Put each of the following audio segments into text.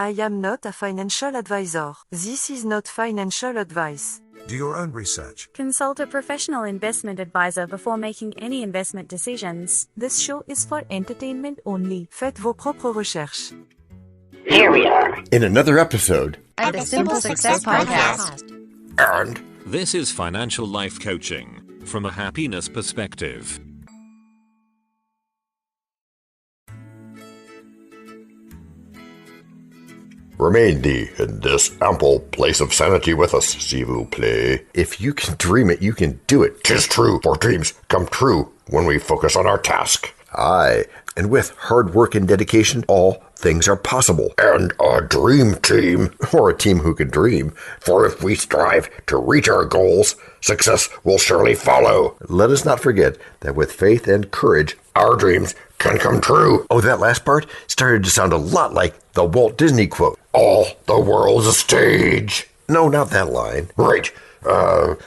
I am not a financial advisor. This is not financial advice. Do your own research. Consult a professional investment advisor before making any investment decisions. This show is for entertainment only. Faites vos propres recherches. Here we are in another episode of the Simple Success Podcast. And this is financial life coaching from a happiness perspective. Remain thee in this ample place of sanity with us, s'il vous plaît. If you can dream it, you can do it. 'Tis true, for dreams come true when we focus on our task. Aye, and with hard work and dedication, all things are possible. And a dream team, or a team who can dream. For if we strive to reach our goals, success will surely follow. Let us not forget that with faith and courage, our dreams can come true. Oh, that last part started to sound a lot like the Walt Disney quote. All the world's a stage. No, not that line. Right.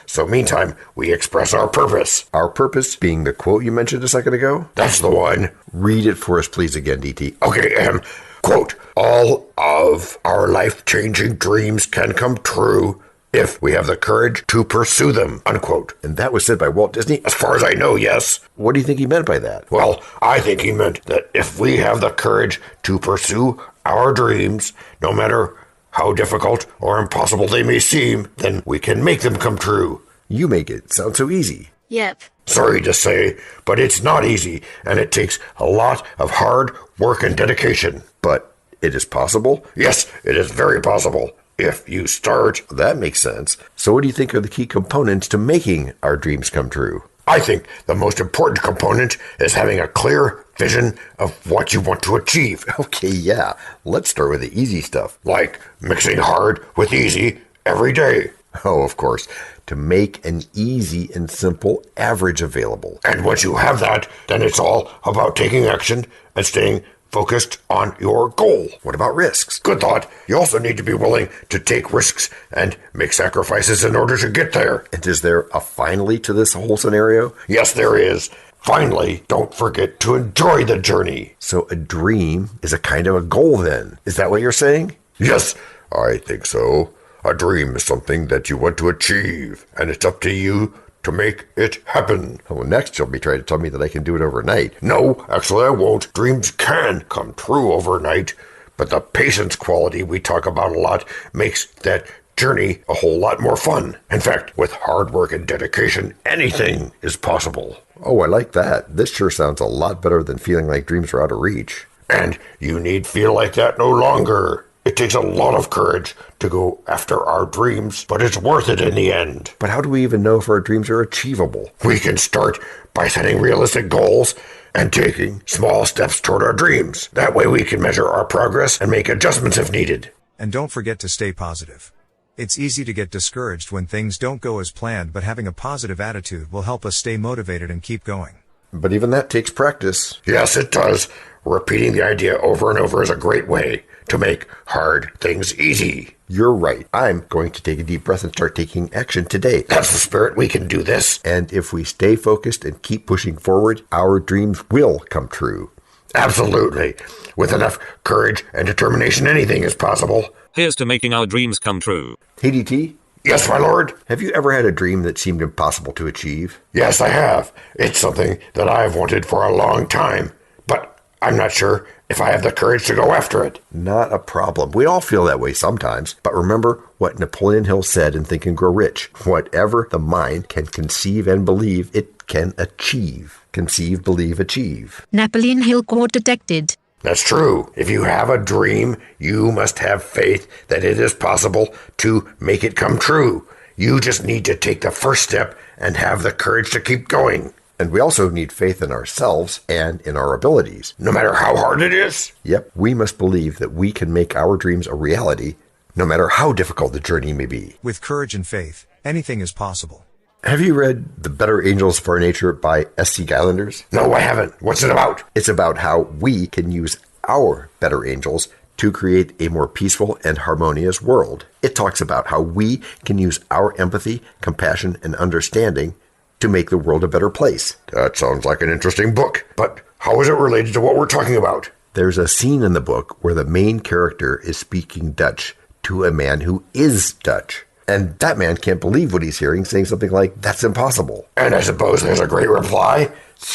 So meantime, we express our purpose. Our purpose being the quote you mentioned a second ago? That's the one. Read it for us, please, again, DT. Okay, quote, all of our life-changing dreams can come true if we have the courage to pursue them, unquote. And that was said by Walt Disney? As far as I know, yes. What do you think he meant by that? Well, I think he meant that if we have the courage to pursue our dreams, no matter how difficult or impossible they may seem, then we can make them come true. You make it sound so easy. Yep. Sorry to say, but it's not easy, and it takes a lot of hard work and dedication. But it is possible? Yes, it is very possible. If you start. That makes sense. So what do you think are the key components to making our dreams come true? I think the most important component is having a clear vision of what you want to achieve. Okay, yeah. Let's start with the easy stuff, like mixing hard with easy every day. Oh, of course, to make an easy and simple average available. And once you have that, then it's all about taking action and staying focused on your goal. What about risks? Good thought. You also need to be willing to take risks and make sacrifices in order to get there. And is there a finally to this whole scenario? Yes, there is. Finally, don't forget to enjoy the journey. So a dream is a kind of a goal then. Is that what you're saying? Yes, I think so. A dream is something that you want to achieve, and it's up to you to make it happen. Well, next you'll be trying to tell me that I can do it overnight. No, actually I won't. Dreams can come true overnight, but the patience quality we talk about a lot makes that journey a whole lot more fun. In fact, with hard work and dedication, anything is possible. Oh, I like that. This sure sounds a lot better than feeling like dreams are out of reach. And you need feel like that no longer. It takes a lot of courage to go after our dreams, but it's worth it in the end. But how do we even know if our dreams are achievable? We can start by setting realistic goals and taking small steps toward our dreams. That way we can measure our progress and make adjustments if needed. And don't forget to stay positive. It's easy to get discouraged when things don't go as planned, but having a positive attitude will help us stay motivated and keep going. But even that takes practice. Yes, it does. Repeating the idea over and over is a great way to make hard things easy. You're right. I'm going to take a deep breath and start taking action today. That's the spirit. We can do this. And if we stay focused and keep pushing forward, our dreams will come true. Absolutely. With enough courage and determination, anything is possible. Here's to making our dreams come true. Hey, DT? Yes, my lord? Have you ever had a dream that seemed impossible to achieve? Yes, I have. It's something that I've wanted for a long time, but I'm not sure if I have the courage to go after it. Not a problem. We all feel that way sometimes. But remember what Napoleon Hill said in Think and Grow Rich. Whatever the mind can conceive and believe, it can achieve. Conceive, believe, achieve. Napoleon Hill quote detected. That's true. If you have a dream, you must have faith that it is possible to make it come true. You just need to take the first step and have the courage to keep going. And we also need faith in ourselves and in our abilities. No matter how hard it is? Yep, we must believe that we can make our dreams a reality, no matter how difficult the journey may be. With courage and faith, anything is possible. Have you read The Better Angels of Our Nature by S.C. Geilanders? No, I haven't. What's it about? It's about how we can use our better angels to create a more peaceful and harmonious world. It talks about how we can use our empathy, compassion, and understanding to make the world a better place. That sounds like an interesting book, but how is it related to what we're talking about? There's a scene in the book where the main character is speaking Dutch to a man who is Dutch. And that man can't believe what he's hearing, saying something like, "That's impossible." And I suppose there's a great reply.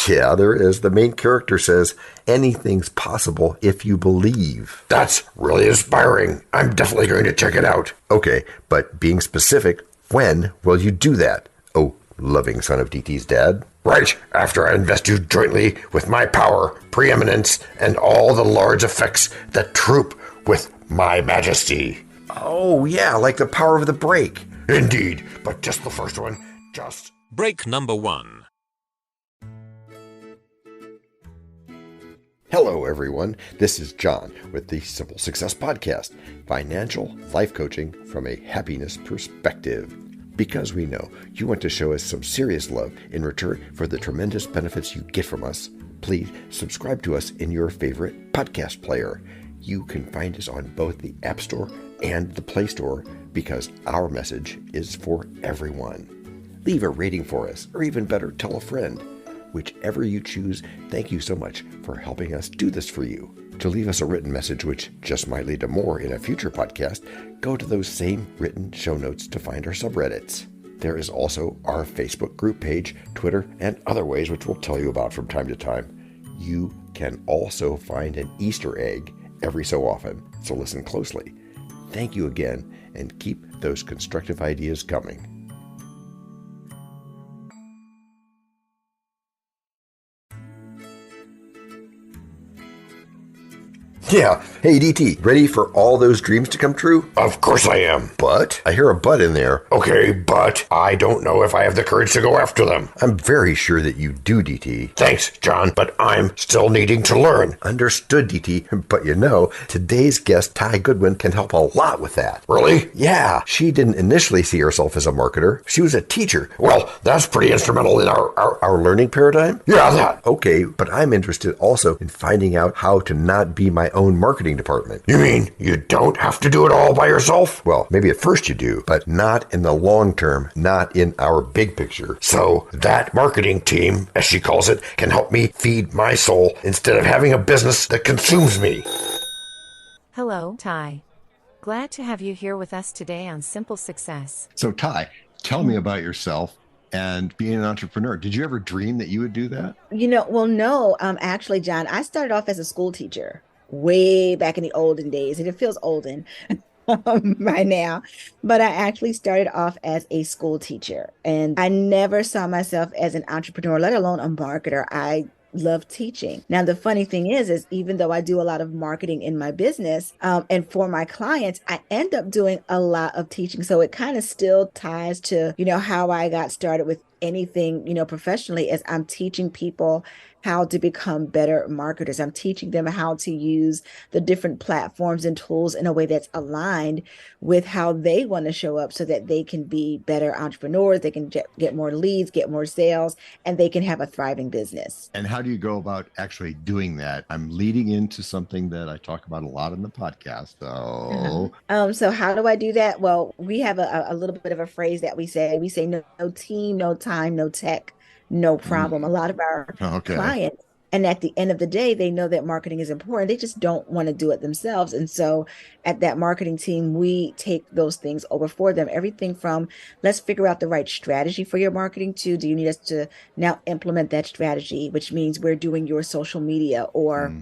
Yeah, there is. The main character says, "Anything's possible if you believe." That's really inspiring. I'm definitely going to check it out. Okay, but being specific, when will you do that? Oh, loving son of DT's dad. Right after I invest you jointly with my power, preeminence, and all the large effects that troop with my majesty. Oh, yeah, like the power of the break. Indeed, but just the first one. Just... Break number 1. Hello, everyone. This is John with the Simple Success Podcast, financial life coaching from a happiness perspective. Because we know you want to show us some serious love in return for the tremendous benefits you get from us, please subscribe to us in your favorite podcast player. You can find us on both the App Store and the Play Store because our message is for everyone. Leave a rating for us, or even better, tell a friend. Whichever you choose, thank you so much for helping us do this for you. To leave us a written message, which just might lead to more in a future podcast, go to those same written show notes to find our subreddits. There is also our Facebook group page, Twitter, and other ways which we'll tell you about from time to time. You can also find an Easter egg every so often, so listen closely. Thank you again, and keep those constructive ideas coming. Yeah. Hey, DT, ready for all those dreams to come true? Of course I am. But? I hear a but in there. Okay, but I don't know if I have the courage to go after them. I'm very sure that you do, DT. Thanks, John, but I'm still needing to learn. Understood, DT. But you know, today's guest, Ty Goodwin, can help a lot with that. Really? Yeah. She didn't initially see herself as a marketer. She was a teacher. Well, that's pretty instrumental in our learning paradigm. Yeah, that. Okay, but I'm interested also in finding out how to not be my own marketing department. You mean you don't have to do it all by yourself? Well, maybe at first you do, but not in the long term, not in our big picture. So that marketing team, as she calls it, can help me feed my soul instead of having a business that consumes me. Hello, Ty. Glad to have you here with us today on Simple Success. So Ty, tell me about yourself and being an entrepreneur. Did you ever dream that you would do that? No, actually, John, I started off as a school teacher way back in the olden days, and it feels olden by now, but I actually started off as a school teacher, and I never saw myself as an entrepreneur, let alone a marketer. I love teaching. Now, the funny thing is even though I do a lot of marketing in my business and for my clients, I end up doing a lot of teaching. So it kind of still ties to, how I got started with anything, professionally, as I'm teaching people how to become better marketers. I'm teaching them how to use the different platforms and tools in a way that's aligned with how they want to show up so that they can be better entrepreneurs, they can get more leads, get more sales, and they can have a thriving business. And how do you go about actually doing that? I'm leading into something that I talk about a lot in the podcast. So how do I do that? Well, we have a little bit of a phrase that we say. We say no team, no time, no tech, no problem. A lot of our clients, and at the end of the day, they know that marketing is important. They just don't want to do it themselves. And so at that marketing team, we take those things over for them. Everything from let's figure out the right strategy for your marketing to do you need us to now implement that strategy, which means we're doing your social media or,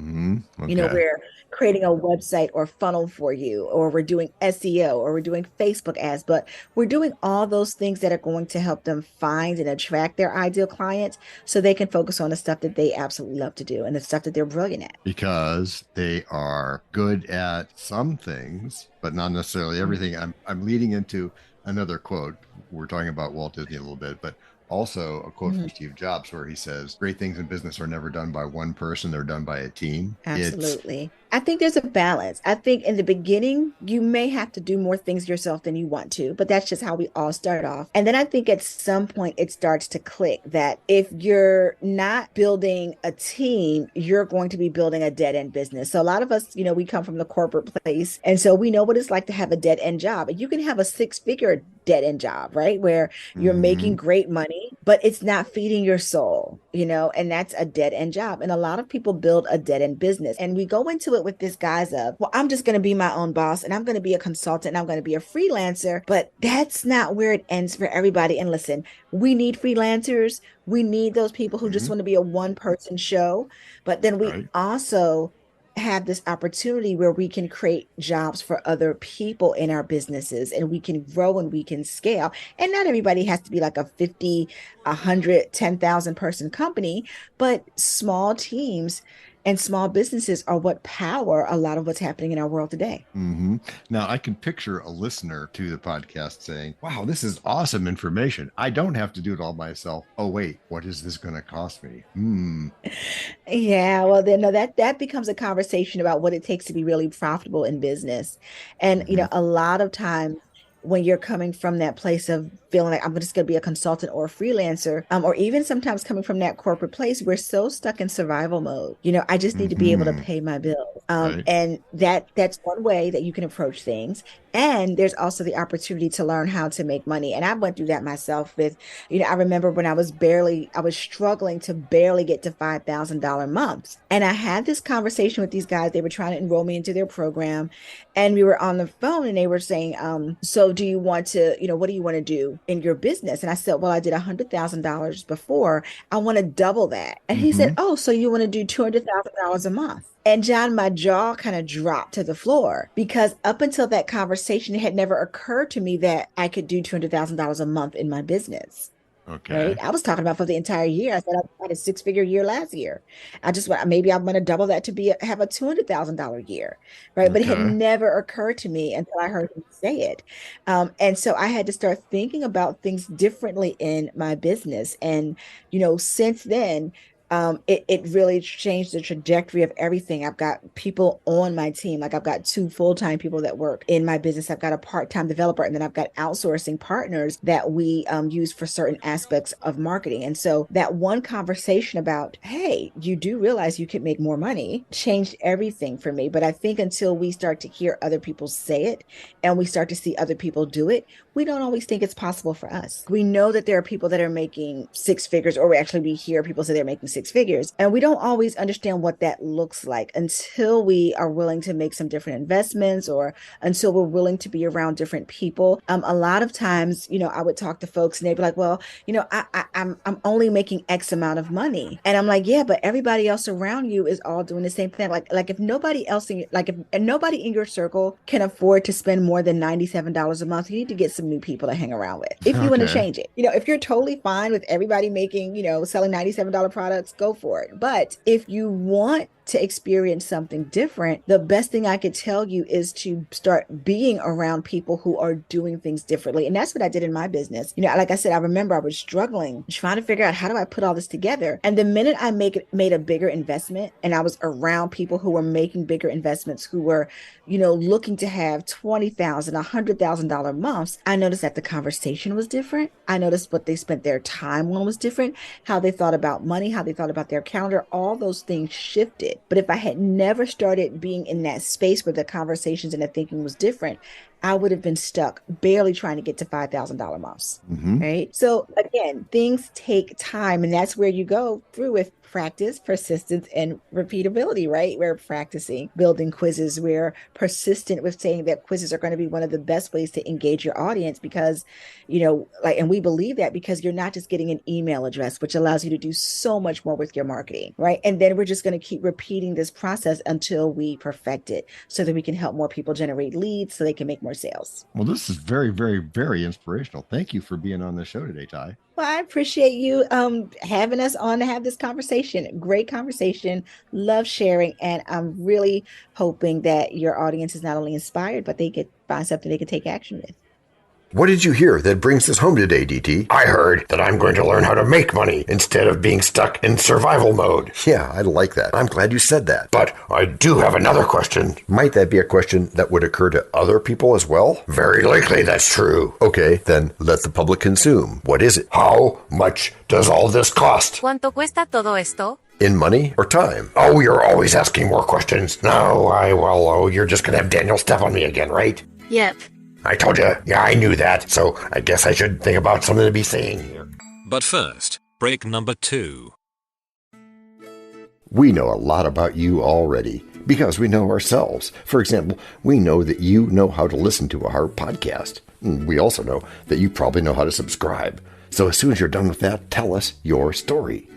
we're creating a website or funnel for you, or we're doing SEO, or we're doing Facebook ads, but we're doing all those things that are going to help them find and attract their ideal clients so they can focus on the stuff that they absolutely love to do and the stuff that they're brilliant at. Because they are good at some things, but not necessarily everything. I'm leading into another quote. We're talking about Walt Disney a little bit, but also a quote from Steve Jobs where he says, great things in business are never done by one person, they're done by a team. Absolutely. I think there's a balance. I think in the beginning, you may have to do more things yourself than you want to, but that's just how we all start off. And then I think at some point it starts to click that if you're not building a team, you're going to be building a dead end business. So a lot of us, we come from the corporate place. And so we know what it's like to have a dead end job. And you can have a 6-figure dead end job, right? Where you're making great money, but it's not feeding your soul, and that's a dead end job. And a lot of people build a dead end business, and we go into it with this guise of, well, I'm just going to be my own boss, and I'm going to be a consultant, and I'm going to be a freelancer. But that's not where it ends for everybody. And listen, we need freelancers. We need those people who just want to be a one person show. But then we also have this opportunity where we can create jobs for other people in our businesses, and we can grow and we can scale. And not everybody has to be like a 50, 100, 10,000 person company, but small teams and small businesses are what power a lot of what's happening in our world today. Mm-hmm. Now, I can picture a listener to the podcast saying, wow, this is awesome information. I don't have to do it all myself. Oh, wait, what is this going to cost me? Yeah, well, then that becomes a conversation about what it takes to be really profitable in business. And, a lot of times, when you're coming from that place of feeling like I'm just going to be a consultant or a freelancer, or even sometimes coming from that corporate place, we're so stuck in survival mode. I just need to be able to pay my bills. And that's one way that you can approach things. And there's also the opportunity to learn how to make money. And I went through that myself with, I remember when I was struggling to barely get to $5,000 months. And I had this conversation with these guys. They were trying to enroll me into their program. And we were on the phone and they were saying, so do you want to, what do you want to do in your business? And I said, well, I did $100,000 before. I want to double that. And he said, oh, so you want to do $200,000 a month? And John, my jaw kind of dropped to the floor, because up until that conversation, it had never occurred to me that I could do $200,000 a month in my business. Okay. Right? I was talking about for the entire year. I said I had a 6-figure year last year. Maybe I'm going to double that to have a $200,000 year, right? But it had never occurred to me until I heard him say it. And so I had to start thinking about things differently in my business. And, since then, it really changed the trajectory of everything. I've got people on my team. Like I've got 2 full-time people that work in my business. I've got a part-time developer, and then I've got outsourcing partners that we use for certain aspects of marketing. And so that one conversation about, hey, you do realize you could make more money, changed everything for me. But I think until we start to hear other people say it and we start to see other people do it, we don't always think it's possible for us. We know that there are people that are making 6 figures, or we hear people say they're making 6 figures. And we don't always understand what that looks like until we are willing to make some different investments, or until we're willing to be around different people. A lot of times, I would talk to folks and they'd be like, well, I'm only making X amount of money. And I'm like, yeah, but everybody else around you is all doing the same thing. Like if nobody else if nobody in your circle can afford to spend more than $97 a month, you need to get some new people to hang around with if you want to change it. If you're totally fine with everybody making, selling $97 products, go for it. But if you want to experience something different, the best thing I could tell you is to start being around people who are doing things differently. And that's what I did in my business. Like I said, I remember I was struggling, trying to figure out, how do I put all this together? And the minute I made a bigger investment, and I was around people who were making bigger investments, who were, looking to have $20,000, $100,000 months, I noticed that the conversation was different. I noticed what they spent their time on was different, how they thought about money, how they thought about their calendar, all those things shifted. But if I had never started being in that space where the conversations and the thinking was different, I would have been stuck barely trying to get to $5,000 months, right? So again, things take time, and that's where you go through with practice, persistence, and repeatability, right? We're practicing building quizzes. We're persistent with saying that quizzes are going to be one of the best ways to engage your audience, because, and we believe that because you're not just getting an email address, which allows you to do so much more with your marketing, right? And then we're just going to keep repeating this process until we perfect it, so that we can help more people generate leads so they can make more sales. Well, this is very, very, very inspirational. Thank you for being on the show today, Ty. Well, I appreciate you having us on to have this conversation. Great conversation. Love sharing. And I'm really hoping that your audience is not only inspired, but they could find something they can take action with. What did you hear that brings this home today, DT? I heard that I'm going to learn how to make money instead of being stuck in survival mode. Yeah, I like that. I'm glad you said that. But I do have another question. Might that be a question that would occur to other people as well? Very likely that's true. Okay, then let the public consume. What is it? How much does all this cost? ¿Cuánto cuesta todo esto? In money or time? Oh, you're always asking more questions. No, you're just going to have Daniel step on me again, right? Yep. I told you. Yeah, I knew that. So I guess I should think about something to be saying here. But first, break number 2. We know a lot about you already because we know ourselves. For example, we know that you know how to listen to our podcast. We also know that you probably know how to subscribe. So as soon as you're done with that, tell us your story.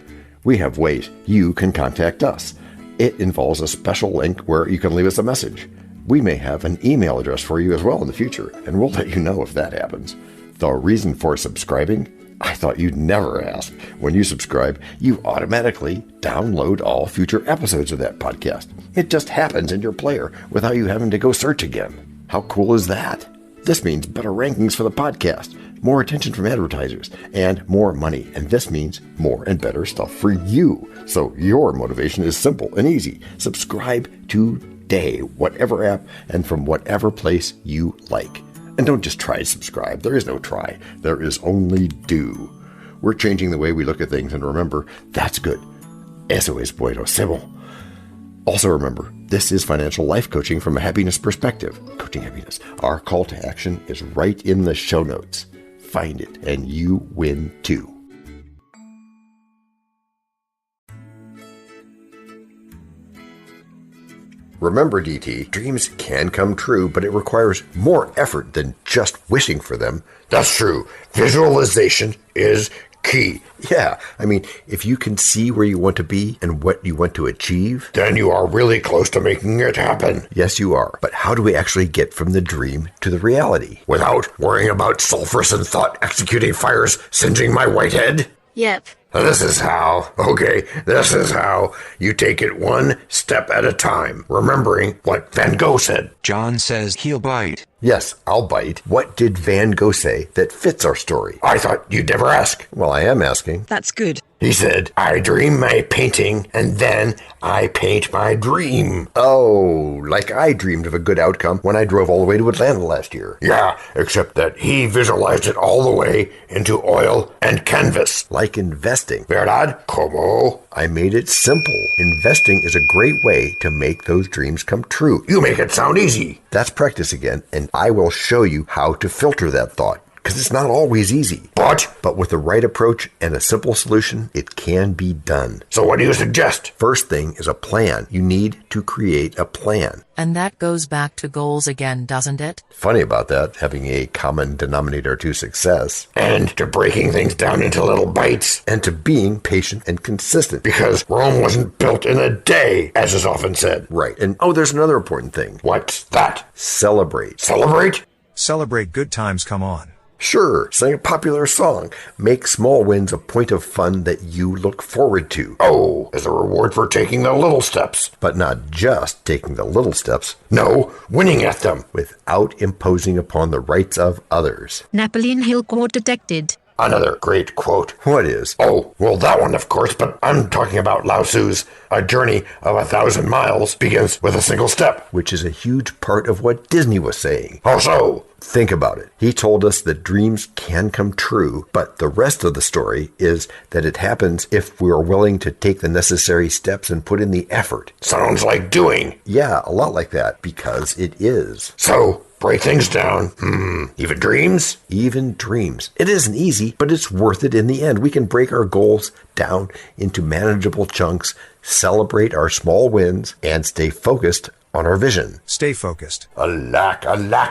We have ways you can contact us. It involves a special link where you can leave us a message. We may have an email address for you as well in the future, and we'll let you know if that happens. The reason for subscribing? I thought you'd never ask. When you subscribe, you automatically download all future episodes of that podcast. It just happens in your player without you having to go search again. How cool is that? This means better rankings for the podcast, more attention from advertisers, and more money. And this means more and better stuff for you. So your motivation is simple and easy. Subscribe today, whatever app and from whatever place you like. And don't just try to subscribe. There is no try. There is only do. We're changing the way we look at things, and remember, that's good. Eso es buenísimo. Also remember, this is financial life coaching from a happiness perspective. Coaching happiness. Our call to action is right in the show notes. Find it, and you win too. Remember, DT, dreams can come true, but it requires more effort than just wishing for them. That's true. Visualization is key. Yeah, I mean, if you can see where you want to be and what you want to achieve, then you are really close to making it happen. Yes, you are. But how do we actually get from the dream to the reality? Without worrying about sulfurous thought executing fires singeing my white head? Yep. This is how. Okay, this is how. You take it one step at a time, remembering what Van Gogh said. John says he'll bite. Yes, I'll bite. What did Van Gogh say that fits our story? I thought you'd never ask. Well, I am asking. That's good. He said, I dream my painting, and then I paint my dream. Oh, like I dreamed of a good outcome when I drove all the way to Atlanta last year. Yeah, except that he visualized it all the way into oil and canvas. Like investing. Verdad? Como? I made it simple. Investing is a great way to make those dreams come true. You make it sound easy. That's practice again, and I will show you how to filter that thought. Because it's not always easy. But with the right approach and a simple solution, it can be done. So what do you suggest? First thing is a plan. You need to create a plan. And that goes back to goals again, doesn't it? Funny about that, having a common denominator to success. And to breaking things down into little bites. And to being patient and consistent. Because Rome wasn't built in a day, as is often said. Right. And there's another important thing. What's that? Celebrate. Celebrate? Celebrate good times come on. Sure, sing a popular song. Make small wins a point of fun that you look forward to. Oh, as a reward for taking the little steps. But not just taking the little steps. No, winning at them. Without imposing upon the rights of others. Napoleon Hill quote detected. Another great quote. What is? Oh, well, that one, of course, but I'm talking about Lao Tzu's A Journey of 1,000 Miles begins with a single step. Which is a huge part of what Disney was saying. How so? Think about it. He told us that dreams can come true, but the rest of the story is that it happens if we are willing to take the necessary steps and put in the effort. Sounds like doing. Yeah, a lot like that, because it is. So, break things down. Even dreams? Even dreams. It isn't easy, but it's worth it in the end. We can break our goals down into manageable chunks, celebrate our small wins, and stay focused on our vision. Stay focused. Alack,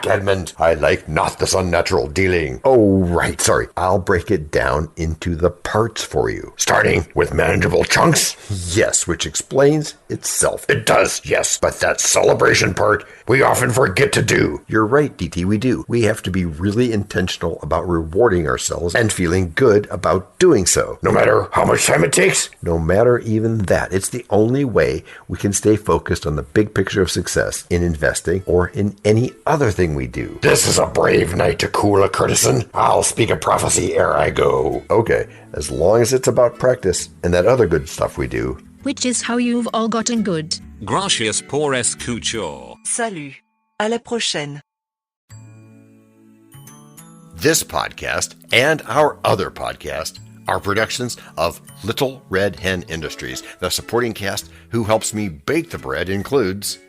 Edmund. I like not this unnatural dealing. Oh, right, sorry. I'll break it down into the parts for you. Starting with manageable chunks? Yes, which explains itself. It does, yes. But that celebration part, we often forget to do. You're right, DT, we do. We have to be really intentional about rewarding ourselves and feeling good about doing so. No matter how much time it takes? No matter even that. It's the only way we can stay focused on the big picture of success in investing or in any other thing we do. This is a brave night to cool a courtesan. I'll speak a prophecy ere I go. Okay, as long as it's about practice and that other good stuff we do. Which is how you've all gotten good. Gracias por escuchar. Salut. À la prochaine. This podcast and our other podcast are productions of Little Red Hen Industries. The supporting cast who helps me bake the bread includes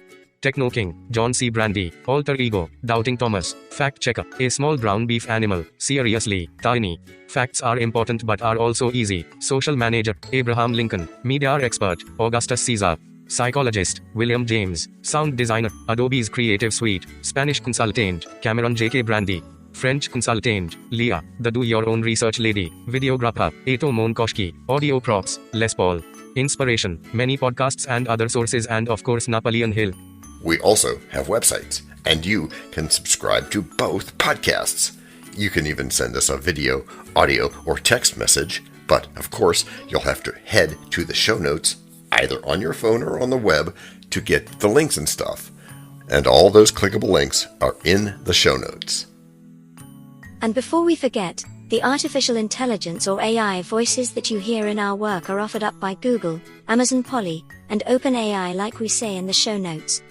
Techno King, John C. Brandy, Alter Ego, Doubting Thomas, Fact Checker, A Small Brown Beef Animal, Seriously, Tiny. Facts are important but are also easy. Social Manager, Abraham Lincoln, Media Expert, Augustus Caesar. Psychologist, William James. Sound Designer, Adobe's Creative Suite. Spanish Consultant, Cameron J.K. Brandy. French Consultant, Leah, the Do-Your-Own Research Lady. Videographer, Eto Monkoshki. Audio Props, Les Paul. Inspiration, many podcasts and other sources, and of course Napoleon Hill. We also have websites, and you can subscribe to both podcasts. You can even send us a video, audio, or text message, but of course you'll have to head to the show notes, either on your phone or on the web, to get the links and stuff. And all those clickable links are in the show notes. And before we forget, the artificial intelligence or AI voices that you hear in our work are offered up by Google, Amazon Polly, and OpenAI, like we say in the show notes.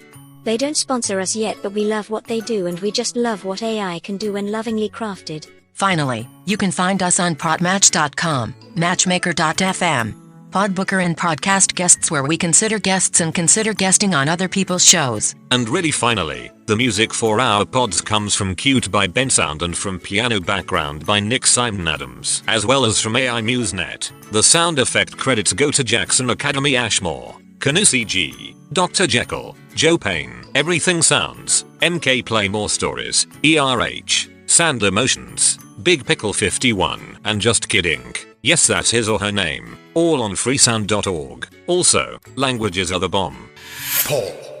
They don't sponsor us yet, but we love what they do, and we just love what AI can do when lovingly crafted. Finally, you can find us on Podmatch.com, Matchmaker.fm, Podbooker and Podcast Guests, where we consider guests and consider guesting on other people's shows. And really finally, the music for our pods comes from Cute by Bensound and from Piano Background by Nick Simon Adams, as well as from AI MuseNet. The sound effect credits go to Jackson Academy Ashmore, Canusi G, Dr. Jekyll, Joe Payne, Everything Sounds, MK Play More Stories, ERH, Sand Emotions, Big Pickle 51, and Just Kidding. Yes, that's his or her name. All on freesound.org. Also, languages are the bomb. Paul.